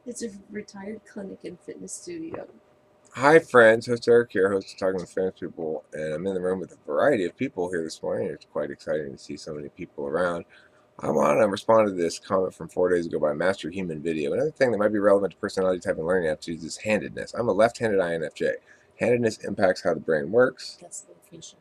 It's a retired clinic and fitness studio. Hi, friends. Host Eric here, host of Talking with Famous People, and I'm in the room with a variety of people here this morning. It's quite exciting to see so many people around. I want to respond to this comment from 4 days ago by Master Human Video. Another thing that might be relevant to personality type and learning aptitudes is handedness. I'm a left-handed INFJ. Handedness impacts how the brain works. That's the location.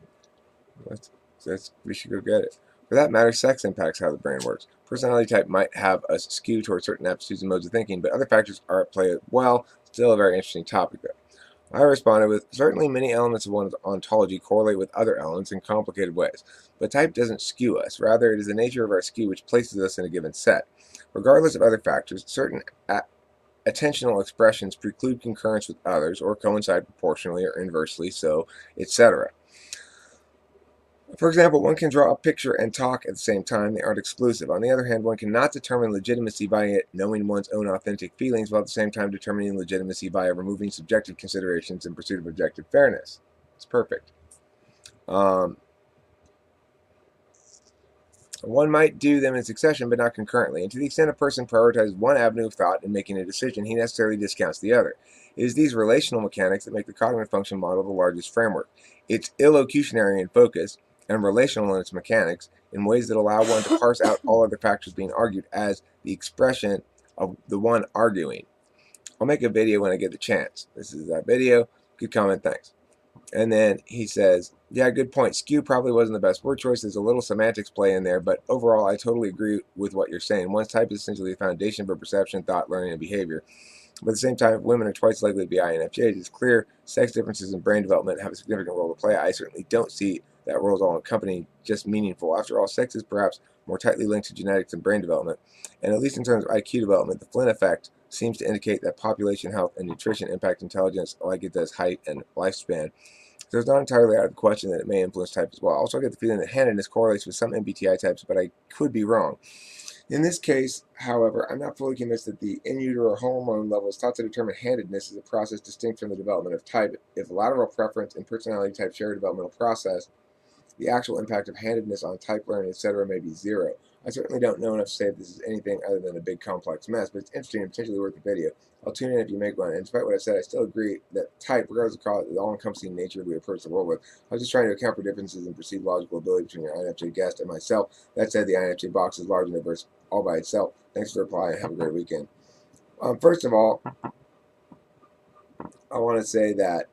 We should go get it. For that matter, sex impacts how the brain works. Personality type might have us skew towards certain aptitudes and modes of thinking, but other factors are at play as well. Still a very interesting topic, though. I responded with, certainly many elements of one's ontology correlate with other elements in complicated ways, but type doesn't skew us. Rather, it is the nature of our skew which places us in a given set. Regardless of other factors, certain attentional expressions preclude concurrence with others or coincide proportionally or inversely, so, etc. For example, one can draw a picture and talk at the same time. They aren't exclusive. On the other hand, one cannot determine legitimacy by knowing one's own authentic feelings while at the same time determining legitimacy via removing subjective considerations in pursuit of objective fairness. It's perfect. One might do them in succession, but not concurrently. And to the extent a person prioritizes one avenue of thought in making a decision, he necessarily discounts the other. It is these relational mechanics that make the cognitive function model the largest framework. It's illocutionary in focus and relational in its mechanics in ways that allow one to parse out all other factors being argued as the expression of the one arguing. I'll make a video when I get the chance. This is that video. Good comment, thanks. And then he says, yeah, good point. Skew probably wasn't the best word choice. There's a little semantics play in there, but overall, I totally agree with what you're saying. One's type is essentially the foundation for perception, thought, learning, and behavior. But at the same time, if women are twice likely to be INFJs, it's clear sex differences in brain development have a significant role to play. I certainly don't see that role as all encompassing, just meaningful. After all, sex is perhaps more tightly linked to genetics and brain development. And at least in terms of IQ development, the Flynn effect seems to indicate that population health and nutrition impact intelligence like it does height and lifespan. So it's not entirely out of the question that it may influence type as well. Also, I get the feeling that handedness correlates with some MBTI types, but I could be wrong. In this case, however, I'm not fully convinced that the in utero hormone levels thought to determine handedness is a process distinct from the development of type. If lateral preference and personality type share a developmental process, the actual impact of handedness on type learning, etc., may be zero. I certainly don't know enough to say if this is anything other than a big complex mess, but it's interesting and potentially worth a video. I'll tune in if you make one. And despite what I said, I still agree that type, regardless of call it, the all-encompassing nature we approach the world with. I was just trying to account for differences in perceived logical ability between your INFJ guest and myself. That said, the INFJ box is large and diverse all by itself. Thanks for the reply and have a great weekend. First of all, I want to say that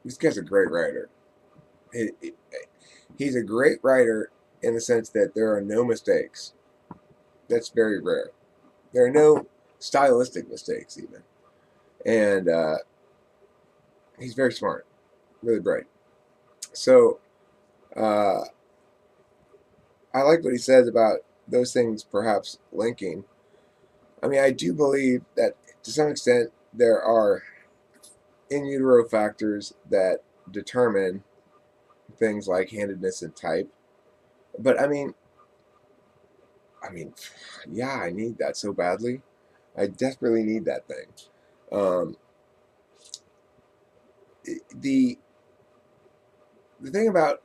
this guy's a great writer. He's a great writer in the sense that there are no mistakes. That's very rare. There are no stylistic mistakes, even. And he's very smart, really bright. So uh, I like what he says about those things perhaps linking. I mean, I do believe that to some extent there are in utero factors that determine things like handedness and type. But yeah, I need that so badly. I desperately need that thing. Um, the the thing about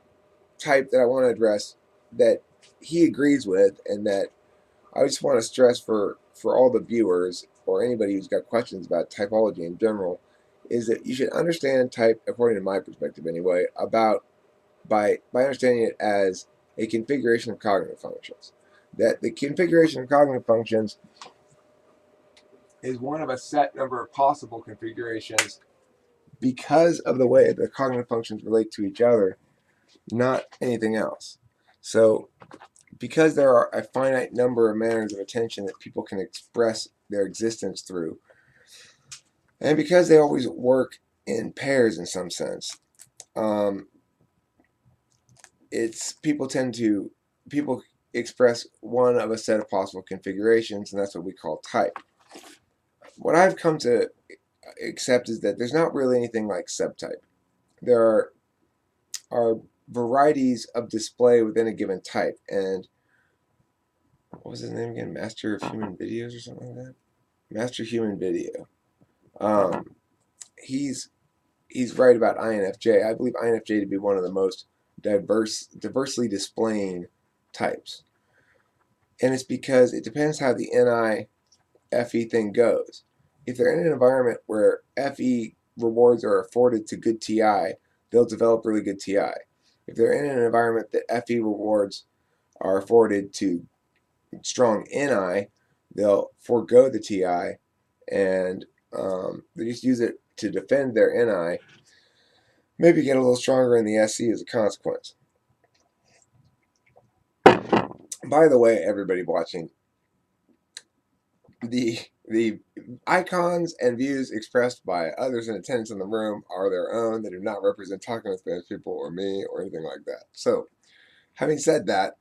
type that I want to address that he agrees with, and that I just want to stress for all the viewers or anybody who's got questions about typology in general, is that you should understand type, according to my perspective anyway, about by understanding it as a configuration of cognitive functions. That the configuration of cognitive functions is one of a set number of possible configurations because of the way the cognitive functions relate to each other, not anything else. So, because there are a finite number of manners of attention that people can express their existence through, and because they always work in pairs in some sense, um, it's people express one of a set of possible configurations, and that's what we call type. What I've come to accept is that there's not really anything like subtype. There are varieties of display within a given type, and what was his name again? Master of Human Videos or something like that. Master Human Video. Um, he's right about INFJ. I believe INFJ to be one of the most diversely displaying types, and it's because it depends how the NI FE thing goes. If they're in an environment where FE rewards are afforded to good TI, they'll develop really good TI. If they're in an environment that FE rewards are afforded to strong NI, they'll forego the TI and they just use it to defend their NI, maybe get a little stronger in the SC as a consequence. By the way, everybody watching, the icons and views expressed by others in attendance in the room are their own. They do not represent Talking with Spanish people or me or anything like that. So, having said that,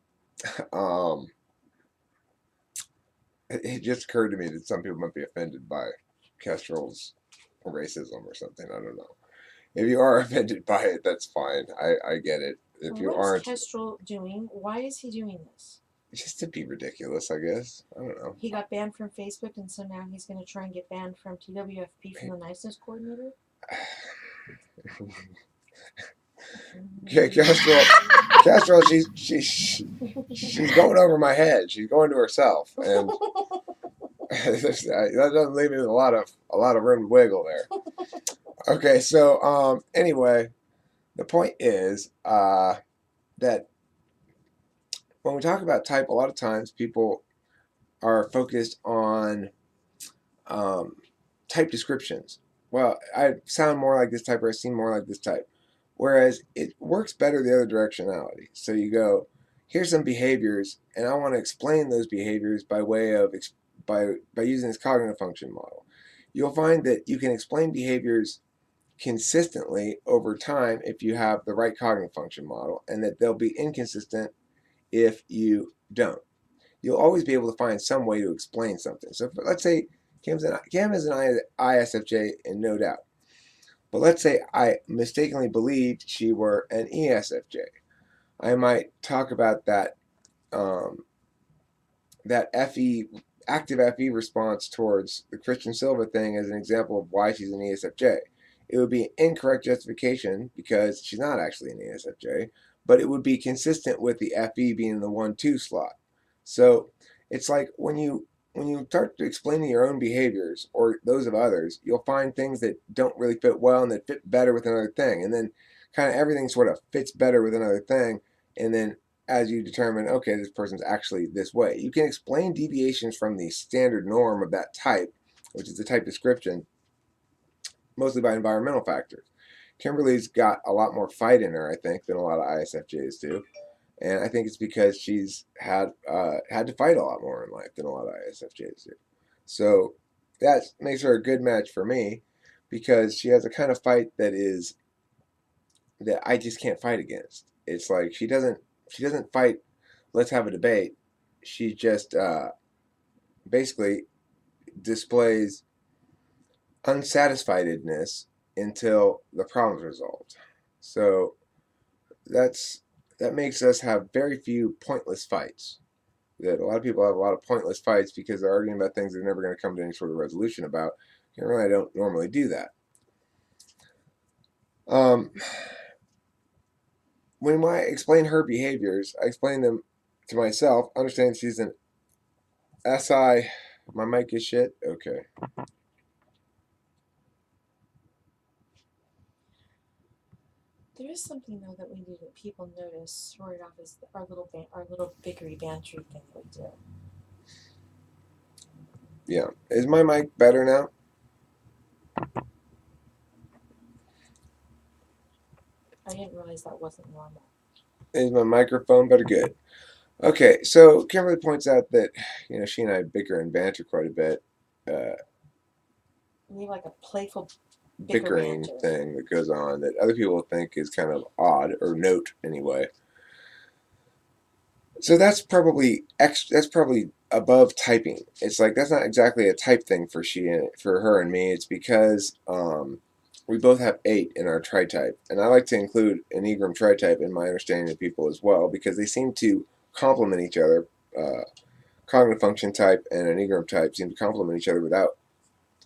it just occurred to me that some people might be offended by Kestrel's racism or something. I don't know. If you are offended by it, that's fine. I get it. If you aren't, what is Kestrel doing? Why is he doing this? just to be ridiculous, I guess. I don't know. He got banned from Facebook, and so now he's going to try and get banned from TwFP from the niceness coordinator. Okay, Kestrel, she's going over my head. She's going to herself, and that doesn't leave me with a lot of room to wiggle there. Okay, so anyway, the point is that when we talk about type, a lot of times people are focused on type descriptions. Well, I sound more like this type, or I seem more like this type. Whereas it works better the other directionality. So you go, here's some behaviors, and I want to explain those behaviors by way of by using this cognitive function model. You'll find that you can explain behaviors consistently over time if you have the right cognitive function model, and that they'll be inconsistent if you don't. You'll always be able to find some way to explain something. So let's say Kim is an ISFJ, and no doubt. But let's say I mistakenly believed she were an ESFJ. I might talk about that that FE active FE response towards the Christian Silva thing as an example of why she's an ESFJ. It would be an incorrect justification because she's not actually an ESFJ, but it would be consistent with the FE being in the 1-2 slot. So it's like when you start explaining your own behaviors or those of others, you'll find things that don't really fit well and that fit better with another thing. And then kind of everything sort of fits better with another thing. And then as you determine, okay, this person's actually this way. You can explain deviations from the standard norm of that type, which is the type description, mostly by environmental factors. Kimberly's got a lot more fight in her, I think, than a lot of ISFJs do. And I think it's because she's had to fight a lot more in life than a lot of ISFJs do. So that makes her a good match for me because she has a kind of fight that I just can't fight against. It's like she doesn't fight, let's have a debate. She just basically displays unsatisfiedness until the problem's resolved. So that makes us have very few pointless fights. That a lot of people have a lot of pointless fights because they're arguing about things they're never going to come to any sort of resolution about. And really, I don't normally do that. When I explain her behaviors, I explain them to myself, understand she's an SI. My mic is shit? Okay. There is something though that we do that people notice right off is our little bickery bantery thing we do. Yeah. Is my mic better now? I didn't realize that wasn't normal. Is my microphone better? Good. Okay, so Kimberly points out that she and I bicker and banter quite a bit. We have like a playful Bickering thing that goes on that other people think is kind of odd, or note anyway. So that's probably above typing. It's like that's not exactly a type thing for her and me. It's because we both have 8 in our tri-type, and I like to include an Enneagram tri-type in my understanding of people as well because they seem to complement each other. Cognitive function type and an Enneagram type seem to complement each other without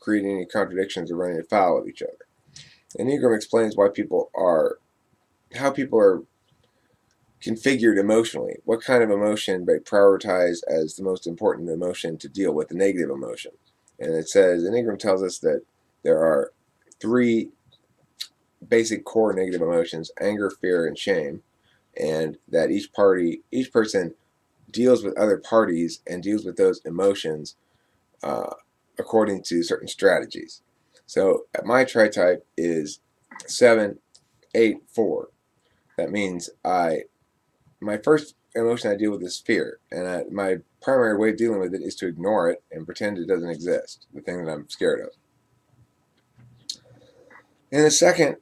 creating any contradictions or running afoul of each other. Enneagram explains how people are configured emotionally, what kind of emotion they prioritize as the most important emotion to deal with, the negative emotions. And it says, Enneagram tells us that there are three basic core negative emotions: anger, fear, and shame, and that each person deals with other parties and deals with those emotions uh, according to certain strategies. So my tri-type is 7, 8, 4. That means my first emotion I deal with is fear, and my primary way of dealing with it is to ignore it and pretend it doesn't exist, the thing that I'm scared of. And the second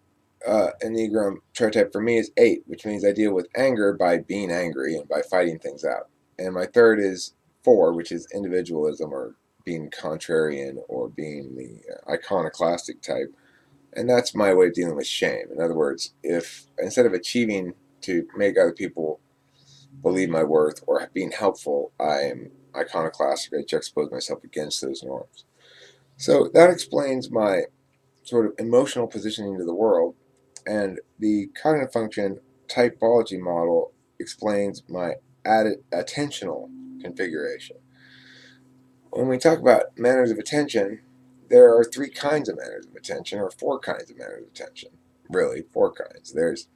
Enneagram tri-type for me is 8, which means I deal with anger by being angry and by fighting things out. And my third is 4, which is individualism or being contrarian or being the iconoclastic type. And that's my way of dealing with shame. In other words, if instead of achieving to make other people believe my worth or being helpful, I am iconoclastic. I juxtapose myself against those norms. So that explains my sort of emotional positioning to the world, and the cognitive function typology model explains my added attentional configuration. When we talk about manners of attention, there are 3 kinds of manners of attention, or 4 kinds of manners of attention. Really, 4 kinds. There's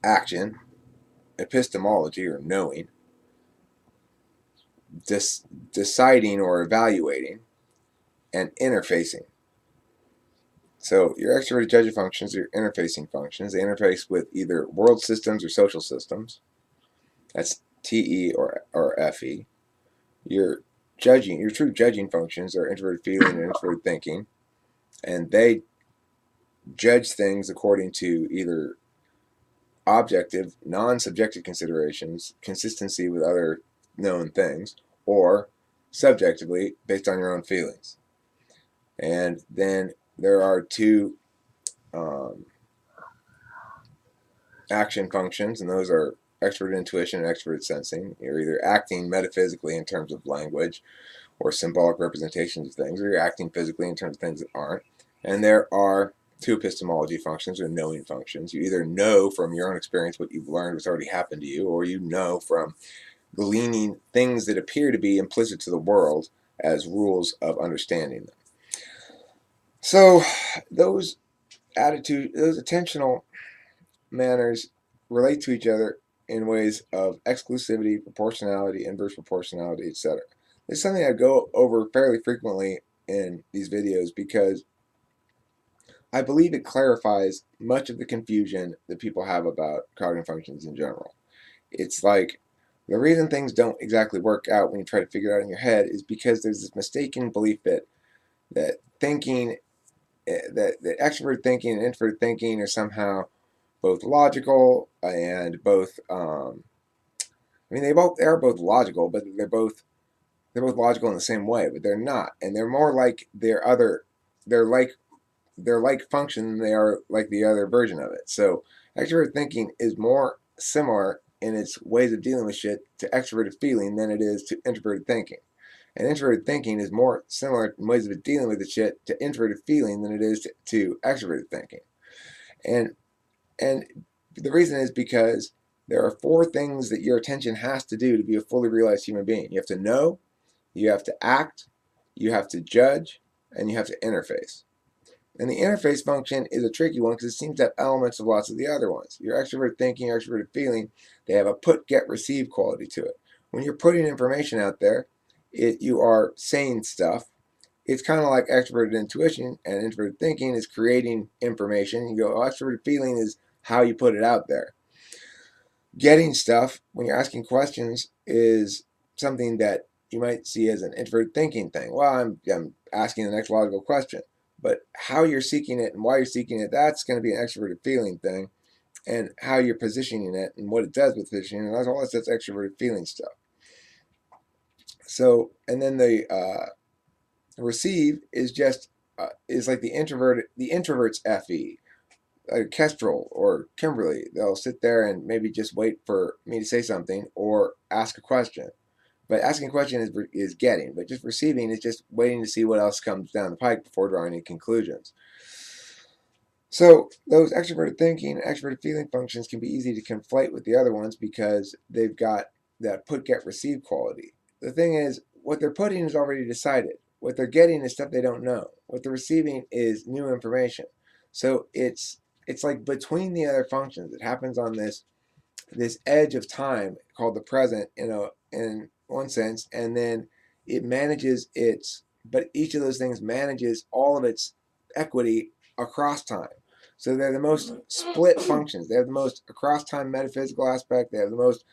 action, epistemology, or knowing, deciding or evaluating, and interfacing. So your extroverted judging functions are your interfacing functions. They interface with either world systems or social systems. That's TE or FE. Your true judging functions are introverted feeling and introverted thinking, and they judge things according to either objective, non-subjective considerations, consistency with other known things, or subjectively based on your own feelings. And then there are 2 um, action functions, and those are extroverted intuition and extroverted sensing. You're either acting metaphysically in terms of language or symbolic representations of things, or you're acting physically in terms of things that aren't. And there are 2 epistemology functions or knowing functions. You either know from your own experience what you've learned, what's already happened to you, or you know from gleaning things that appear to be implicit to the world as rules of understanding them. So those attentional manners relate to each other in ways of exclusivity, proportionality, inverse proportionality, etc. This is something I go over fairly frequently in these videos because I believe it clarifies much of the confusion that people have about cognitive functions in general. It's like the reason things don't exactly work out when you try to figure it out in your head is because there's this mistaken belief that thinking that extrovert thinking and introvert thinking are somehow both logical and both. I mean, they are both logical, but they're both logical in the same way, but they're not, and they're more like their other. They're like they're like function than they are like the other version of it. So extroverted thinking is more similar in its ways of dealing with shit to extroverted feeling than it is to introverted thinking. And introverted thinking is more similar in ways of dealing with the shit to introverted feeling than it is to extroverted thinking. And and the reason is because there are 4 things that your attention has to do to be a fully realized human being. You have to know, you have to act, you have to judge, and you have to interface. And the interface function is a tricky one because it seems to have elements of lots of the other ones. Your extroverted thinking, your extroverted feeling, they have a put, get, receive quality to it. When you're putting information out there, you are saying stuff. It's kind of like extroverted intuition, and introverted thinking is creating information. You go, oh, extroverted feeling is how you put it out there. Getting stuff when you're asking questions is something that you might see as an introverted thinking thing. Well, I'm asking the next logical question. But how you're seeking it and why you're seeking it, that's going to be an extroverted feeling thing. And how you're positioning it and what it does with positioning, and that's extroverted feeling stuff. So, and then the receive is just is like the introvert's FE. Kestrel or Kimberly, they'll sit there and maybe just wait for me to say something or ask a question. But asking a question is getting, but just receiving is just waiting to see what else comes down the pike before drawing any conclusions. So those extroverted thinking and extroverted feeling functions can be easy to conflate with the other ones because they've got that put, get, receive quality. The thing is, what they're putting is already decided. what they're getting is stuff they don't know. What they're receiving is new information. So it's like between the other functions. It happens on this edge of time called the present in one sense, and then it manages its but each of those things manages all of its equity across time. So they're the most split functions. They have the most across time metaphysical aspect. They have the most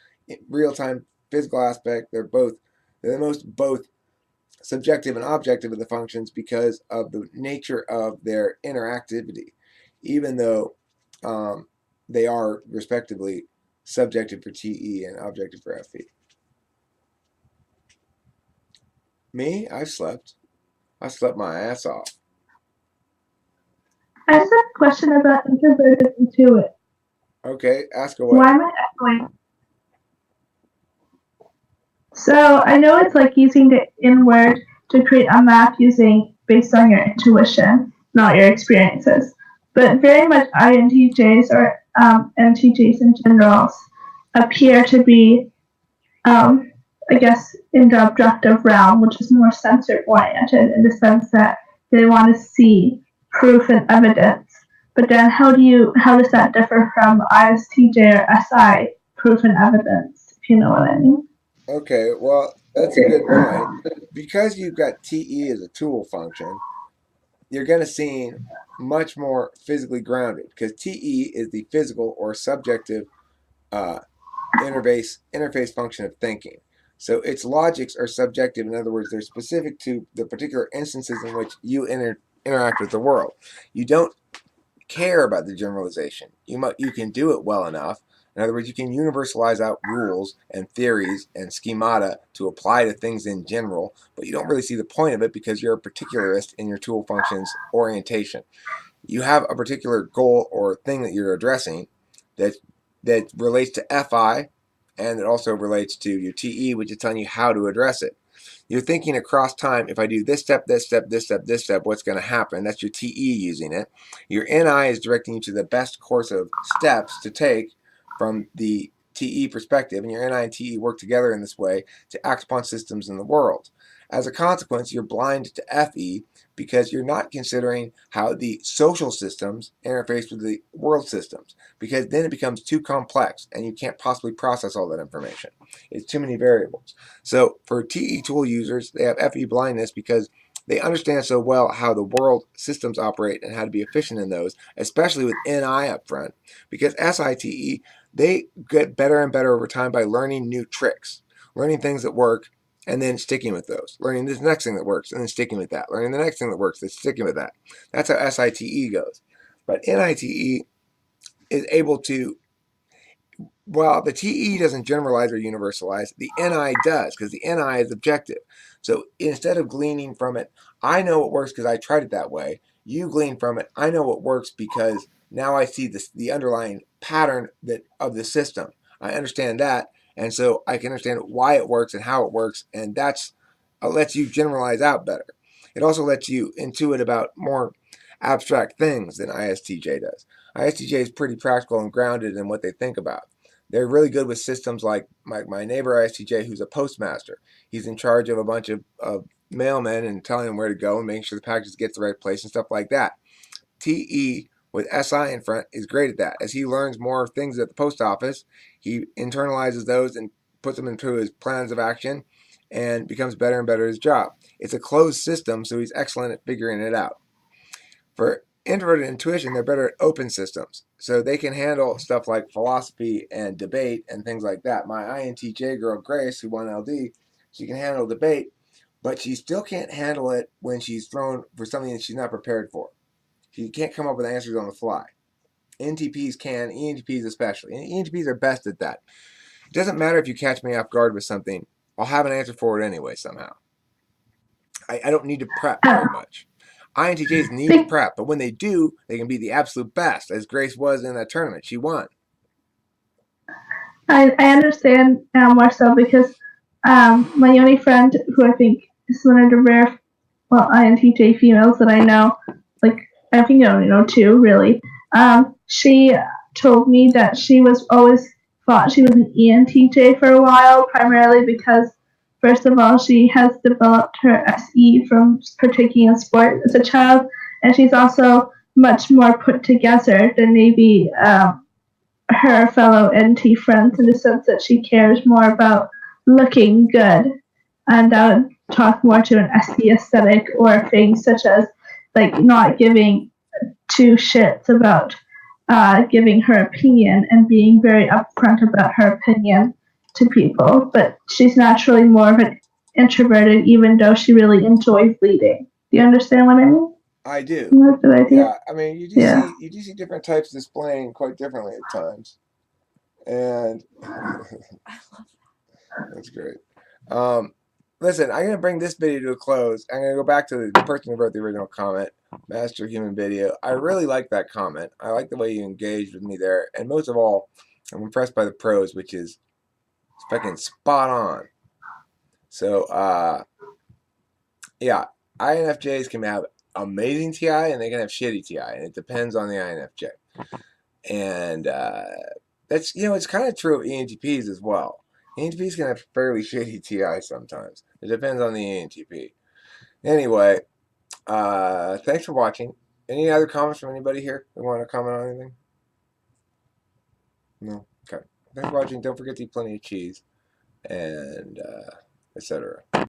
real time physical aspect. They're the most both subjective and objective of the functions because of the nature of their interactivity, even though they are respectively subjective for TE and objective for FE. Me, I've slept. I slept my ass off. I just have a question about introverted intuit. Okay, ask away. Why am I echoing? So I know it's like using the inward to create a map based on your intuition, not your experiences. But very much INTJs or NTJs in general appear to be, I guess, in the objective realm, which is more sensor oriented in the sense that they want to see proof and evidence. But then how does that differ from ISTJ or SI proof and evidence, if you know what I mean? Okay, well, that's a good point. Because you've got TE as a tool function, you're going to seem much more physically grounded because TE is the physical or subjective uh, interface function of thinking. So its logics are subjective. In other words, they're specific to the particular instances in which you interact with the world. You don't care about the generalization. You can do it well enough. In other words, you can universalize out rules and theories and schemata to apply to things in general, but you don't really see the point of it because you're a particularist in your tool function's orientation. You have a particular goal or thing that you're addressing that relates to FI and it also relates to your TE, which is telling you how to address it. You're thinking across time, if I do this step, this step, this step, this step, what's going to happen? That's your TE using it. Your NI is directing you to the best course of steps to take from the TE perspective, and your NI and TE work together in this way to act upon systems in the world. As a consequence, you're blind to FE because you're not considering how the social systems interface with the world systems, because then it becomes too complex and you can't possibly process all that information. It's too many variables. So for TE tool users, they have FE blindness because they understand so well how the world systems operate and how to be efficient in those, especially with NI up front, because SITE, they get better and better over time by learning new tricks, learning things that work, and then sticking with those. Learning this next thing that works, and then sticking with that. Learning the next thing that works, then sticking with that. That's how SITE goes. But NITE is able to, well, the TE doesn't generalize or universalize. The NI does, because the NI is objective. So instead of gleaning from it, I know what works because I tried it that way. You glean from it, I know what works because now I see the underlying pattern of the system. I understand that, and so I can understand why it works and how it works, and that's lets you generalize out better. It also lets you intuit about more abstract things than ISTJ does. ISTJ is pretty practical and grounded in what they think about. They're really good with systems like my neighbor ISTJ, who's a postmaster. He's in charge of a bunch of mailmen and telling them where to go and making sure the packages get to the right place and stuff like that. TE with SI in front is great at that. As he learns more things at the post office, he internalizes those and puts them into his plans of action and becomes better and better at his job. It's a closed system, so he's excellent at figuring it out. For introverted intuition, they're better at open systems. So they can handle stuff like philosophy and debate and things like that. My INTJ girl, Grace, who won LD, she can handle debate, but she still can't handle it when she's thrown for something that she's not prepared for. She can't come up with answers on the fly. NTPs can, ENTPs especially. And ENTPs are best at that. It doesn't matter if you catch me off guard with something, I'll have an answer for it anyway somehow. I don't need to prep very much. INTJs need to prep, but when they do, they can be the absolute best, as Grace was in that tournament. She won. I understand now more so because my only friend, who I think is one of the rare, INTJ females that I know, like I think I only know two really. She told me that she was always thought she was an ENTJ for a while, primarily because First of all, she has developed her SE from partaking in sport as a child, and she's also much more put together than maybe her fellow NT friends in the sense that she cares more about looking good. And I would talk more to an SE aesthetic or things such as like not giving two shits about giving her opinion and being very upfront about her opinion to people. But she's naturally more of an introverted, even though she really enjoys leading. Do you understand what I mean? I do. That's a good idea. Yeah, I mean, you do see different types displaying quite differently at times, and I love that. that's great. Listen, I'm gonna bring this video to a close. I'm gonna go back to the person who wrote the original comment, Master Human Video. I really like that comment. I like the way you engaged with me there, and most of all, I'm impressed by the prose, which is fucking spot on. So, yeah, INFJs can have amazing TI and they can have shitty TI, and it depends on the INFJ. And that's, it's kind of true of ENTPs as well. ENTPs can have fairly shitty TI sometimes. It depends on the ENTP. Anyway, thanks for watching. Any other comments from anybody here that want to comment on anything? No? Okay. Thanks for watching. Don't forget to eat plenty of cheese and etc.